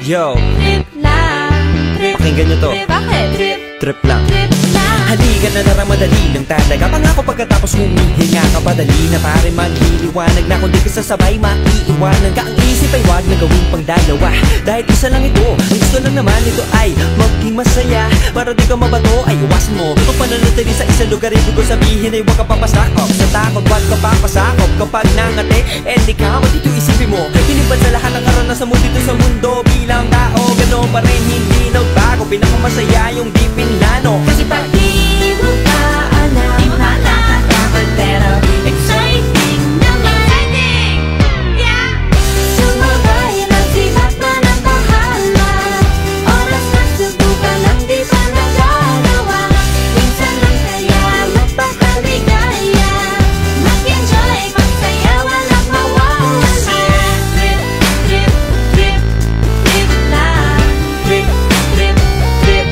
Yo, trip lang, trip. pakinggan nyo to. Bakit? Trip lang. Trip lang. Halika na tara, madali lang talaga. Pangako pagkatapos humihinga ka, padali na pare magliliwanag na. Kung di ka sasabay, maiiwanan ka. Ang isip ay wag na gawing pangdalawa, dahil isa lang ito. Ang gusto lang naman ito ay maging masaya. Para di ka mabato, ay iwasan mo kung pananatili sa isang lugar. Ibig ko sabihin ay huwag ka papasakop sa takot, wag ka papasakop. Kapag nangate, di ka dito isipin mo. Hinibad sa lahat ng karanasan mo dito sa mundo. Bilang tao, gano'n pa rin hindi nagbago. Pinakamasaya yung di pinlano. Kasi pag di mo pa alam, di mo nakakatakot pero exciting naman. Yeah! Sumabay lang si Batman ang bahala. Oras na subukan ang di pa nagagawa. Minsan lang kaya magpakaligaya. Mag-enjoy, magsaya, walang mawawala. Trip, trip, trip, trip lang. Trip, trip, trip,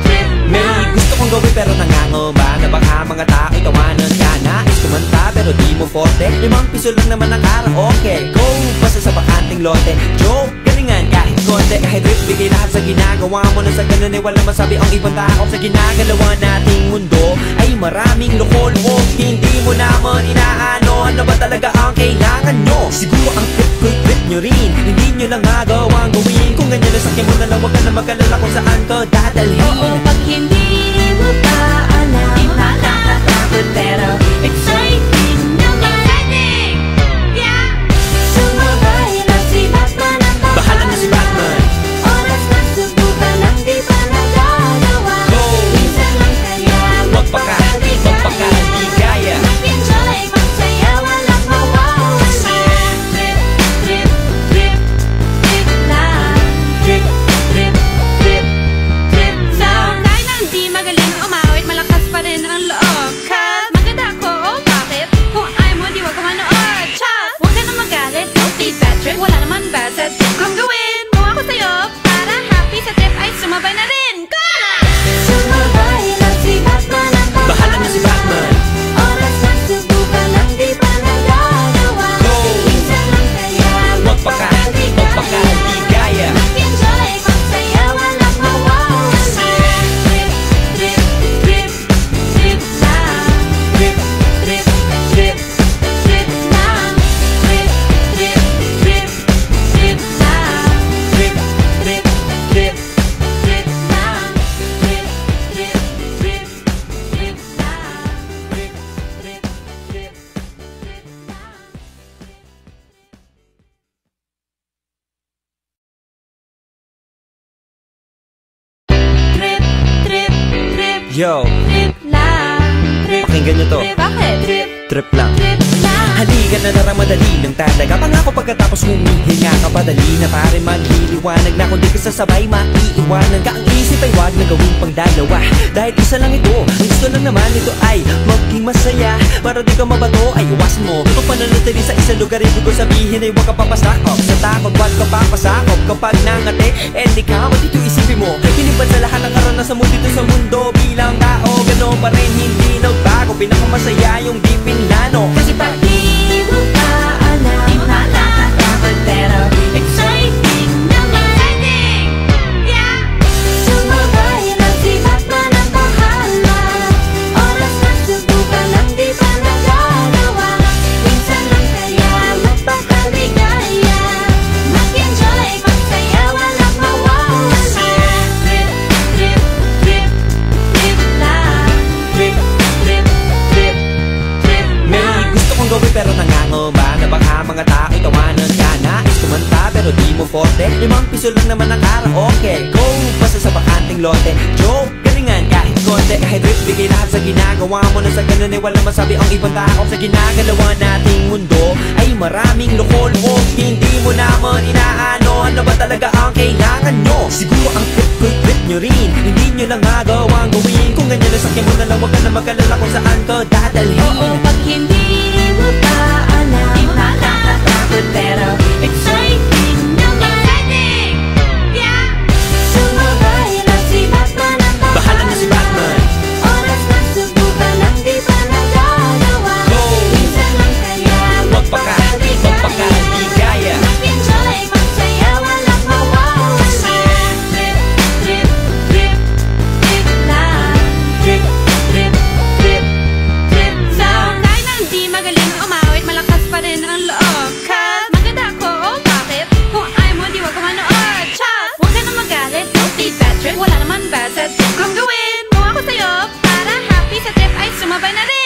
trip lang. May gusto kong gawin pero nangangamba na baka mga tao tawanan ka. Nais kumanta pero di mo forte. 5 piso lang naman ang karaoke. Go, basta sa bakanting lote. Joke, galingan kahit konti. Kahit rip, bigay lahat sa ginagawa mo. Na sa ganun ay walang masabi ang ibang tao. Sa ginagalawa nating mundo ay maraming loko-loko. Hindi mo naman inaano, ano ba talaga ang kailangan nyo? Siguro ang trip nyo rin, hindi nyo lang magawang gawin. Kung ganyan na sakyan mo na lang, wag ka na mag-alala kung saan ka dadalhin. Oo, pag hindi mo pa alam, di mo nakakatakot pero exciting naman. Yeah! Sumabay lang si Batman ang bahala. Bahala na si Batman. Oras na subukan ang di pa nagagawa. Go! Minsan lang kaya magpakaligaya. Mag-enjoy, magsaya, walang mawawala. Trip, trip, trip, trip lang. Trip, trip, trip, trip lang. Dahil na hindi magaling umawit, malakas pa rin ang loob. Cause maganda ako, oh bakit? Kung ayaw mo, di wag ka manood. Chas! Huwag ka na magalit, don't be bad trip. Wala naman bad sa trip kong gawin. Kung ako sa'yo, para happy sa trip ay sumabay na rin. Go na! Sumabay lang si Batman ang Bahala na si Batman. Oras na subukan ang di pa nagagawa. Go! Minsan lang kaya magpakaligaya. Mag-enjoy, magsaya, walang mawawala. Trip, trip, trip, trip lang. Trip, trip, trip, trip lang. Trip, trip, trip, trip lang. Trip, trip, trip, trip lang. Trip, trip, trip, trip lang. Trip, trip, trip, trip lang. Trip, trip, trip, Yo, trip lang. Trip, pakinggan nyo to. bakit? Trip lang. Trip lang. Halika na tara, madali lang talaga. Pangako pagkatapos humihinga ka, padali na pare magliliwanag na. Kung di ka sasabay, maiiwanan ka. Ang isip ay wag na gawing pangdalawa, dahil isa lang ito. Ang gusto lang naman ito ay maging masaya. Para di ka mabato, ay iwasan mo kung pananatili sa isang lugar. Ibig ko sabihin ay huwag ka papasakop sa takot, wag ka papasakop. Kapag nangate, di ka dito isipin mo. Hinibad sa lahat ng karanasan mo dito sa mundo. Bilang tao, gano'n pa rin hindi nagbago. Pinakamasaya yung di pinlano. Kasi pag di mo pa alam, di mo nakakatakot pero exciting naman. Yeah! Sumabay lang si Batman ang bahala. Oras na subukan ang di pa nagagawa. Minsan lang kaya magpakaligaya. Mag-enjoy, magsaya, walang mawawala. Trip, trip, trip, trip lang. Trip, trip, trip, trip May lang. gusto kong gawin pero nangangamba na baka mga tao tawanan ka. Nais kumanta pero di mo forte. 5 piso lang naman ang karaoke. Go, basta sa bakanting lote. Joke, galingan kahit konti. Kahit rip, bigay lahat sa ginagawa mo. Na sa ganun ay walang masabi ang ibang tao. Sa ginagalawa nating mundo ay maraming loko-loko. Hindi mo naman inaano, ano ba talaga ang kailangan nyo? Siguro ang trip nyo rin, hindi nyo lang magawang gawin. Kung ganyan na sakyan mo na lang, wag ka na mag-alala kung saan ka dadalhin. Oo, pag hindi mo pa alam, di mo nakakatakot pero exciting naman. Yeah! Sumabay lang si Batman ang Bahala na si Batman. Oras na subukan ang di pa nagagawa. Go! Minsan lang kaya magpakaligaya. Mag-enjoy, magsaya, walang mawawala. rin umawit, malakas pa rin ang loob. Cause maganda ako, oh bakit? Kung ayaw mo, di wag ka manood. Chas! Huwag ka na magalit, don't be bad trip. Wala naman bad sa trip kong gawin. Kung ako sa'yo, para happy sa trip ay sumabay na rin.